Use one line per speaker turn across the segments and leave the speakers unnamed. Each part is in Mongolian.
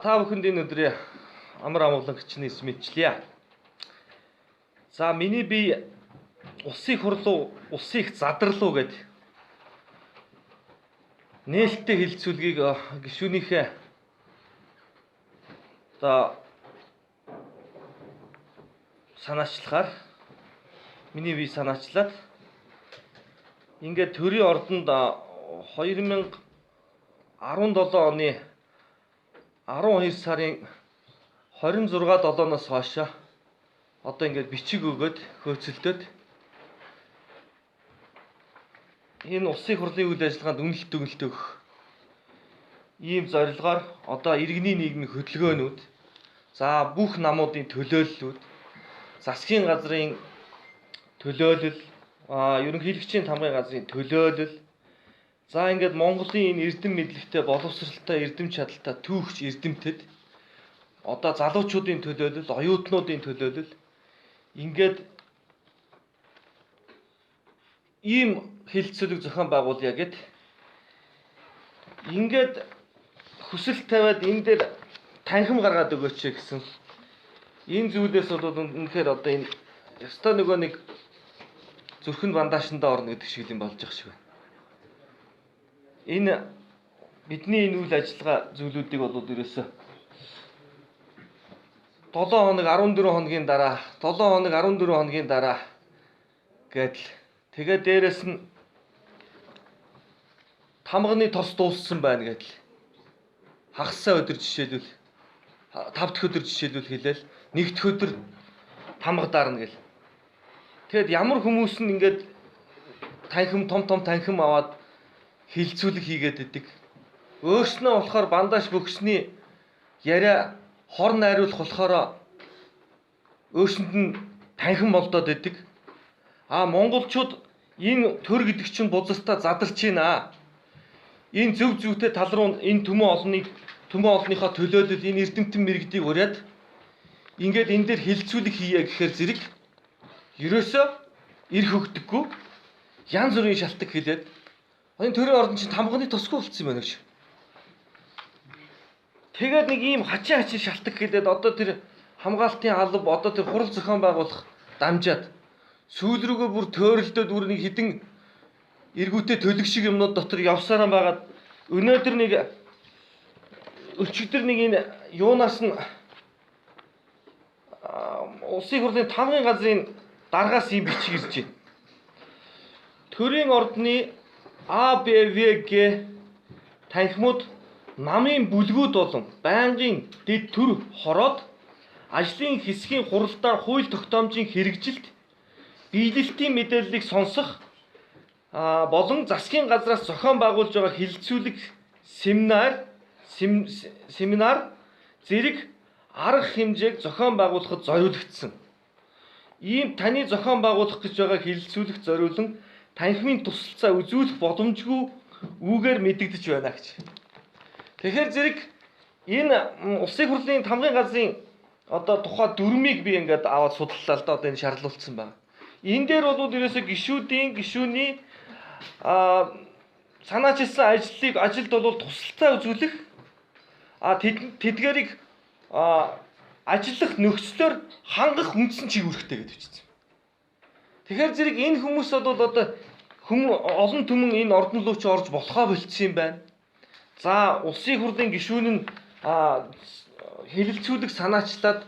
Та бүхэнд энэ өдрийн амар амгалан хичнээн мэдчлээ. За миний бие улсын хурлуу, улсын их задарлуу гэд нээлттэй хэлэлцүүлгийг гишүүнийхээ санаачлахаар миний бие санаачлаад ингээд төрийн ордонд 2017 оны 12 сарын 26-7-оос хойш одоо ингээд бичиг өгөөд хөөцөлдөд энэ улсын хурлын үйл ажиллагаанд үнэлт өгөх ийм зорилгоор одоо иргэний нийгмийн хөдөлгөөнүүд за бүх намуудын төлөөллүүд засгийн газрын төлөөлөл ерөнхийлөгчийн тамгын газрын төлөөлөл за ингээд Монголын энэ эрдэм мэдлэгтэй боловсралтай эрдэм чадалтай түүхч эрдэмтэд одоо залуучуудын төлөөлөл оюутнуудын төлөөлөл ингээд ийм хэлэлцүүлэг зохион байгуулъя гэд ингээд хүсэл тавиад энэ дээр танхим гаргаад өгөөч гэсэн энэ зүйлээс бол үнэхээр одоо энэ ёстой нөгөө нэг зүрхэн бандашндаа орно гэдэг шиг юм болж байгаа шиг байна. Энэ бидний энэ үйл ажиллагаа зүйлүүдийг бол ерөөсөө 7 хоног 14 хоногийн дараа 7 хоног 14 хоногийн дараа гэдэл тэгээд дээрэс нь тамганы тос дууссан байна гэдэл хагасаа өдөр жишээлбэл 5 дахь өдөр жишээлбэл хэлээл 1 дахь өдөр тамга дарна гэл. Тэгэд ямар хүмүүс нь ингээд танхим том танхим аваад хилцүүлэг хийгээд идэг. Өөрснөө болохоор бандаж бөхсний яриа хор найруулах болохоор өөрсөнд нь танхим болдоод идэг. Монголчууд энэ төр гэдэг чинь бузартаа задарч байна. Энэ зөв зүйтэй тал руу энэ төмөн олонныхоо төлөөлөл энэ эрдэмтэн мэрэгдийг ураад ингээд энэ дээр хилцүүлэг хийе гэхээр зэрэг ерөөсөө эрх өгдөггүй янз бүрийн шалтгаан хэлээд энэ төрийн ордон чинь тамганы тосгүй болцсон юм байна гэж. Тэгээд нэг ийм хачин шалтгаан хэлээд одоо тэр хамгаалтын алба одоо тэр хурал зохион байгуулах дамжаад сүүл рүүгээ бүр төөрөлдөөд бүр нэг хідэн эргүүтэй төлөг шиг юмнууд дотор явсараа байгаад өнөөдөр нэг өчигдөр нэг энэ юунаас нь улсын хурлын тамгын газрын даргаас ийм бичиг ирж байна. Төрийн ордны АБВГ танхимууд намын бүлгүүд болон байнгын дэд төр хороод ажлын хэсгийн хуралдаар хууль тогтоомжийн хэрэгжилт биелэлтийн мэдээллийг сонсох болон засгийн газраас зохион байгуулж байгаа хилцүүлэг семинар зэрэг арга хэмжээг зохион байгуулахад зориулагдсан. Ийм таны зохион байгуулах гэж байгаа хилцүүлэгт зориулан танхимын тусалцаа үзүүлэх боломжгүй үүгээр мэдэгдэж байна гэж. Тэгэхээр зэрэг энэ улсын хурлын тамгын газрын одоо тухай дүрмийг би ингээд аваад судлалаа л да одоо энэ шаарлуулсан байна. Энэ дээр бол ерөөсөө гишүүний санаачилсан ажилд бол тусалцаа үзүүлэх тэдгээрийг ажиллах нөхцлөөр хангах үндсэн чиглэлтэй гэж бичсэн. Тэгэхээр зэрэг энэ хүмүүс бол одоо олон түмэн энэ ордон руу ч орж болохоо болцсон юм байна. За улсын хурлын гишүүн нь хэлэлцүүлэг санаачлаад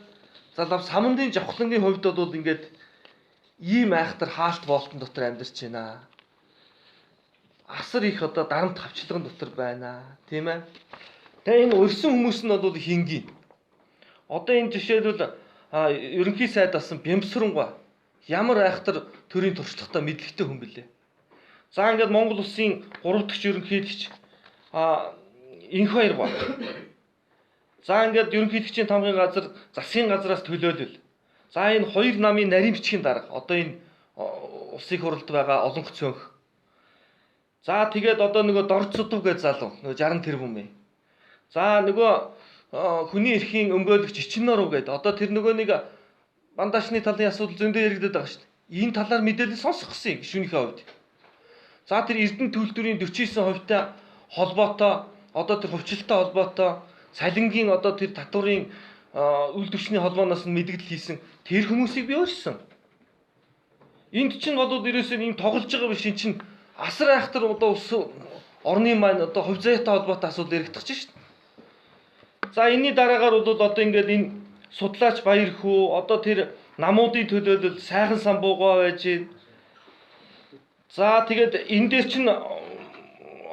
за самандын жавхлангийн хувьд бол ингээд ийм айхтар хаалт болтон дотор амьдарч байна. Асар их одоо дарамт хавчлагын дотор байна. Тийм ээ. Тэгээ энэ өрсөн хүмүүс нь бол хингийн. Одоо энэ жишээлбэл ерөнхий сайд басан Бямсрангуй ямар айхтар төрийн туршлагатай мэдлэгтэй хүн бэлээ. За ингээд Монгол улсын 3 дахь ерөнхийлөгч Инх баяр ба. За ингээд ерөнхийлөгчийн тамгын газар засгийн газраас төлөөлөл. За энэ хоёр намын нарийн бичгийн дарга одоо энэ улсын хурлд байгаа олонх цөөнх. За тэгээд одоо нөгөө Дорж Судав гэж залуу нөгөө 60 тэрбум юм. За нөгөө хүний эрхийн өмгөөлөгч Ичноров гэдэг одоо тэр нөгөө нэг бандашны талын асуудал зөндөө яригдаад байгаа шүү дээ. Энэ талаар мэдээлэл сонсох гэсэн гишүүнийхээ хувьд. За тэр Эрдэнэ төлөвлөрийн 49% холбоотой одоо тэр хувьчлалтай холбоотой Цалингийн одоо тэр татварын үйлдвэрчний холбооноос нь мэдгдэл хийсэн тэр хүмүүсийг би өөрчсөн. Энд чинь болоод ерөөсөө ийм тоглож байгаа биш, эн чинь асар айхтар одоо орны маань одоо хувь заяатай холбоотой асуудал яригдах чинь шүү дээ. За энэний дараагаар бол одоо ингээд энэ судлаач Баяр хүү одоо тэр намуудын төлөөлөл сайхан самбуугаа байж гин. За тэгээд энэ дээр чинь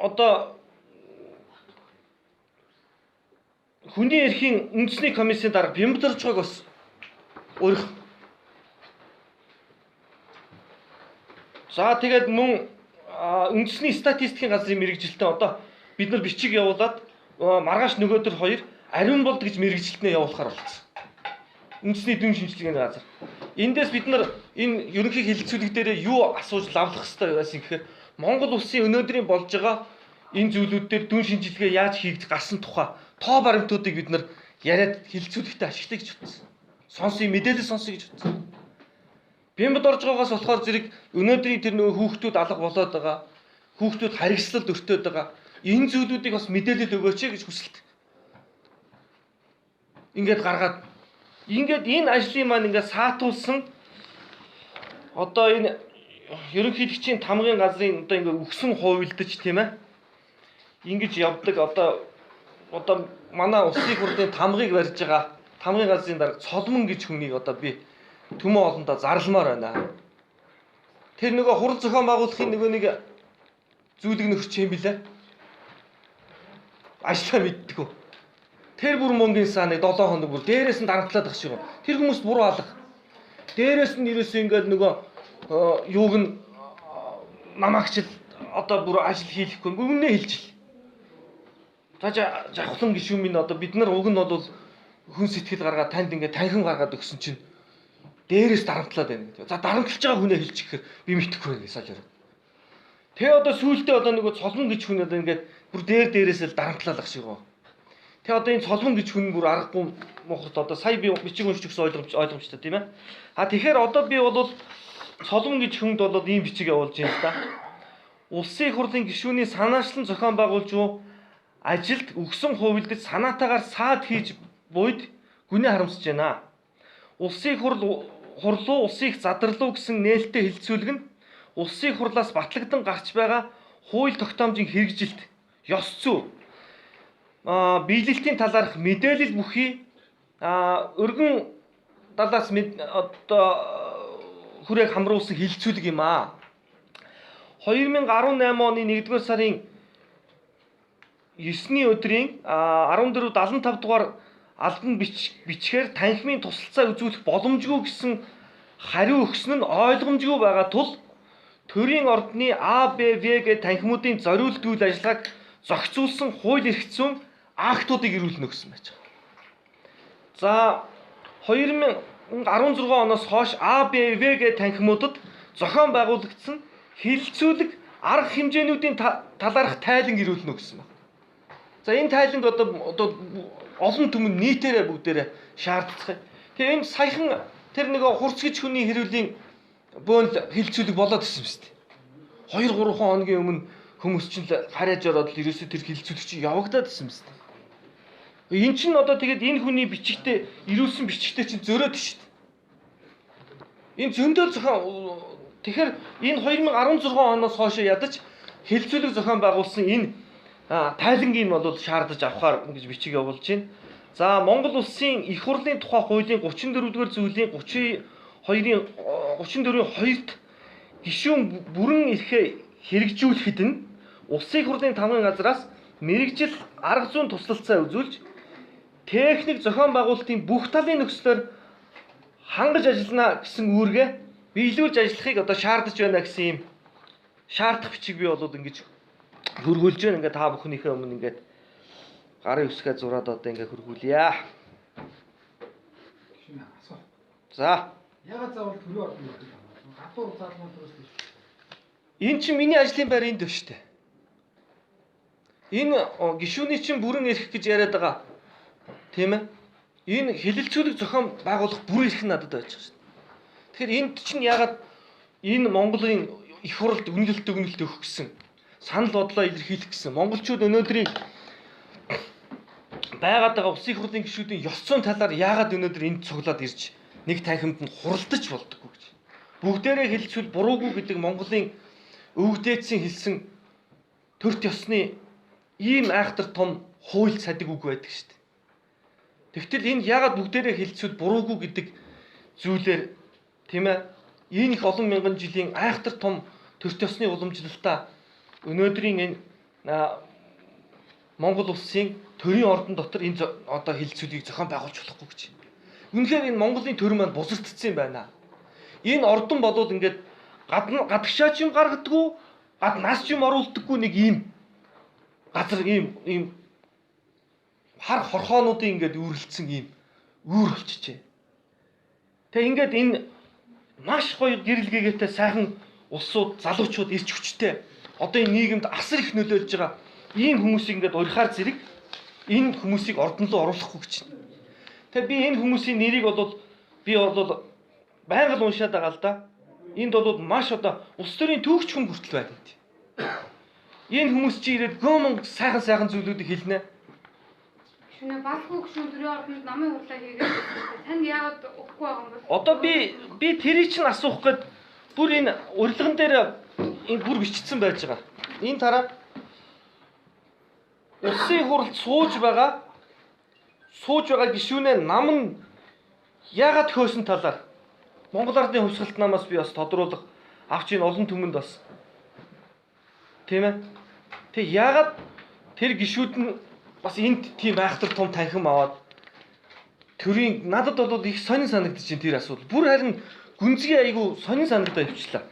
одоо хүний эрхийн үндэсний комиссийн дарга Бямбарчгааг бас өөрөх. За тэгээд мөн үндэсний статистикийн газрын мэрэгжилтэн одоо бид нар бичиг явуулаад маргааш нөгөөдөр хоёр ариун болд гэж мэрэгжилтнээ явуулахаар болсон. Үндэсний дүн шинжилгээний газар. Эндээс бид нар энэ ерөнхий хэлэлцүүлэг дээр юу асууж лавлах хэрэгтэй байсан гэхээр Монгол улсын өнөөдрийн болж байгаа энэ зүйлүүд дээр дүн шинжилгээ яаж хийгдэх гарсан тухай тоо баримтуудыг бид нар яриад хэлэлцүүлэгтээ ашиглая гэж бодсон. Сонсъё, мэдээлэл сонсъё гэж бодсон. Бямбад орж байгаагаас болохоор зэрэг өнөөдрийн тэр нөгөө хүүхдүүд алга болоод байгаа, хүүхдүүд харгислалд өртөөд байгаа. Энэ зүйлүүдийг бас мэдээлэл өгөөч гэж хүсэлт. Ингээд гаргаад энэ ажлын маань ингээд саатуулсан одоо энэ ерөнхийлөгчийн тамгын газрын одоо ингээд өгсөн хувилдаж тийм ээ. Ингэж явдаг одоо манай улсын хурлын тамгыг барьж байгаа тамгын газрын дарга Цолмон гэж хүнийг одоо би төмөн олондоо зарламаар байна. Тэр нөгөө хурал зохион байгуулахын нөгөө нэг зүйлэг нөхч юм билээ. Ажлаа мэддэггүй. Тэр бүр мөнгөний сааныг 7 хоног бүр дээрээс нь дарамтлаад ах шиг. Тэр хүмүүст буруу алга. Дээрээс нь ерөөсөө ингээд нөгөө юуг нь намаагч одоо бүр ажил хийхгүй үнэ хэлж. За жавхлан гишүүн минь одоо бид нар уг нь бол хүн сэтгэл гаргаад танд ингээд танхим гаргаад өгсөн чинь дээрээс дарамтлаад байна гэдэг. За дарамтлаж байгаа хүнээ хэлчих гэхээр би мэдхгүй байх гэсэн юм. Тэгээ одоо сүүлдээ одоо нөгөө Цолмон гэж хүн одоо ингээд бүр дээрээс л дарамтлалах шиг гоо. Тэгээ одоо энэ Цолмон гэж хүн бүр аргагүй мохот одоо сая би бичиг уншиж өгсөн ойлгомжтой тийм ээ. Тэгэхээр одоо би бол Цолмон гэж хүнд бол ийм бичиг явуулж байна л да. Улсын их хурлын гишүүний санаачлан зохион байгуулж буй ажилд өгсөн хувилдаж санаатаагаар саад хийж буйд гүнээ харамсаж байна. Улсын их хурлуу улсын их задарлуу гэсэн нээлттэй хэлэлцүүлэг нь улсын их хурлаас батлагдсан гарч байгаа хууль тогтоомжийн хэрэгжилт, ёс зүй, биелэлтийн талаарх мэдээлэл бүхий өргөн талаас одоо хүрээг хамруулсан хэлэлцүүлэг юм аа. 2018 оны 1-р сарын 9-ний өдрийн 1475 дугаар албан бичгээр танхимын тусалцаа үзүүлэх боломжгүй гэсэн хариу өгсөн нь ойлгомжгүй байгаа тул төрийн ордны А, Б, В гэ танхимуудын зориулт үйл ажиллагааг зохицуулсан хууль эрх зүйн актуудыг ирүүлнэ гэсэн байж байгаа. За 2016 оноос хойш А, Б, В гэ танхимуудад зохион байгуулагдсан хэлэлцүүлэг арга хэмжээнүүдийн талаарх тайлан ирүүлнэ гэсэн байна. За энэ тайланд одоо олон түмэн нийтээрээ бүгдээрээ шаардлагатай. Тэгээ энэ саяхан тэр нэг хурц гэж хүний хэрүүлийн бөөнл хэлэлцүүлэг болоод ирсэн юм шүү дээ. 2-3 хоногийн өмнө хүмүүс чинь харяаж ороод л ерөөсөө тэр хэлэлцүүлэг чинь явагдаад ирсэн юм шүү дээ. Энэ чинь одоо тэгээд энэ хүний бичигтээ ирүүлсэн бичигтээ чинь зөрөөд шүү дээ. Энэ зөндөл зохион тэгэхээр энэ 2016 оноос хойш ядаж хэлэлцүүлэг зохион байгуулсан энэ тайлангийн бол шаардаж авахар гэж бичиг явуулж байна. За Монгол улсын их хурлын тухай хуулийн 34-р зүйлийн 34-ийн 2-т гишүүн бүрэн эрхээ хэрэгжүүлэхэд нь улсын их хурлын тамгын газраас мэрэгжил арга зүйн туслалцаа үзүүлж техник зохион байгуулалтын бүх талын нөхцлөөр хангаж ажиллана гэсэн үүргээ биелүүлж ажиллахыг одоо шаардаж байна гэсэн юм шаардах бичиг би бол ингэж хөргүүлж байна. Ингээд та бүхнийхээ өмнө ингээд гарын үсгээ зураад одоо ингээд хөргүүлье. За.
Ягаад заавал төрийн ордон гэдэг юм бэ? Гадуур заалмал төрөөс тийм.
Энэ чинь миний ажлын байр энд байна шүү дээ. Энэ гишүүний чинь бүрэн эрх гэж яриад байгаа. Тийм ээ. Энэ хэлэлцүүлэг зохион байгуулах бүрэн эрх надад байж байгаа шүү дээ. Тэгэхээр энд чинь ягаад энэ Монголын их хурлд үнэлэлт өгөх гэсэн санал бодлоо илэрхийлэх гэсэн монголчууд өнөөдрийн байгаад байгаа улсын их хурлын гишүүдийн ёс зүйн талаар яагаад өнөөдөр энд цуглаад ирж нэг танхимд нь хуралдаж болдоггүй гэж. Бүгдээрээ хэлцвэл буруугүй гэдэг Монголын өвгдээдсийн хэлсэн төрт ёсны ийм айхтар том хууль цадиг үг байдаг шүү дээ. Тэгвэл энэ яагаад бүгдээрээ хэлцвэл буруугүй гэдэг зүйлээр тийм ээ энэ их олон мянган жилийн айхтар том төрт ёсны уламжлалтаа өнөөдрийн энэ Монгол улсын төрийн ордон дотор энэ одоо хэлцүүлгийг зохион байгуулж болохгүй гэж. Үнэхээр энэ Монголын төр маань бузардцсан юм байна. Энэ ордон болоод ингээд гадагшаа ч юм гаргадаггүй, гад нас ч юм оруулдаггүй нэг ийм газар ийм хар хорхоонуудын ингээд үүрлцсэн ийм үүр болчихжээ. Тэгээ ингээд энэ маш гоё гэрэл гээгээтэй сайхан улсууд, залуучууд ирж хүчтэй. Одоо энэ нийгэмд асар их нөлөөлж байгаа ийм хүмүүсийг ингээд урихаар зэрэг энэ хүмүүсийг ордон руу оруулахгүй гэж байна. Тэгээ би энэ хүмүүсийн нэрийг би байнга уншаад байгаа л да. Энд бол маш одоо улс төрийн түүхч хүн хүртэл байна гэдэг. Энэ хүмүүс чи ирээд гомон сайхан зүйлүүдийг хэлнэ.
Шинэ балгүй гүшүүн төрийн ордонд намын хурлаа хийгээд танд яагаад өгөхгүй байгаа юм бол?
Одоо би тэрийг чинь асуух гээд бүр энэ урилган дээр энэ бүр бичсэн байж байгаа. Энэ тараа улсын хурлд сууж байгаа гишүүнээ нам нь яагаад хөөсөн талаар Монгол Ардын хувьсгалт намаас би бас тодруулах авч ийн олон түмэнд бас тийм ээ. Тэг яагаад тэр гишүүд нь бас энд тийм айхтар том танхим аваад төрийн надад бол их сонин санагдаж байна тэр асуудал. Бүр харин гүнзгий айгу сонин санагдаад явчлаа.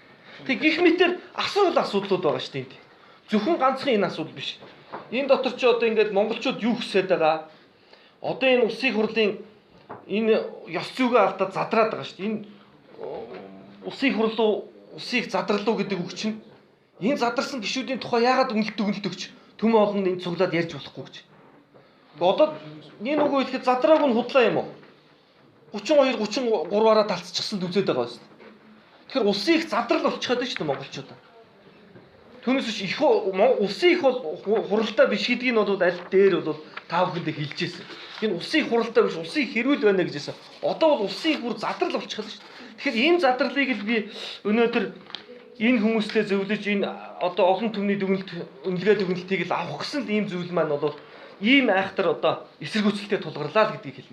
Тэг гих мэтэр асуудлууд байгаа шүү дээ энд. Зөвхөн ганцхан энэ асуудал биш. Энэ дотор ч одоо ингээд монголчууд юу хүсээд байгаа? Одоо энэ улсын хурлын энэ ёс зүйгээ алдаад задраад байгаа шүү дээ. Энэ улсын хурлуу улсыг задралуу гэдэг үг чинь энэ задарсан гишүүдийн тухай яагаад үнэлт өгч төмөн олон энэ цуглаад ярьж болохгүй гэж. Одоо энэ үг хэлэхэд задрааг нь худлаа юм уу? 32 33-аараа талцчихсан үзээд байгаа шүү дээ. Тэгэхээр улсын их задрал болчиход байна шүү дээ монголчууд. Түүнээс биш улсын их бол хуралдаа биш гэдгийг нь бол аль дээр бол та бүхэндээ хэлж ирсэн. Энэ улсын их хуралдаа биш улсын их хэрүүл байна гэжсэн. Одоо бол улсын их бүр задрал болчиход шүү дээ. Тэгэхээр энэ задралыг л би өнөөдөр энэ хүмүүстэй зөвлөж энэ одоо олон түмний үнэлгээ дүгнэлтийг л авах гэсэн ийм зүйл маань бол ийм айхтар одоо эсэргүүцэлтэй тулгарлаа л гэдгийг хэлнэ.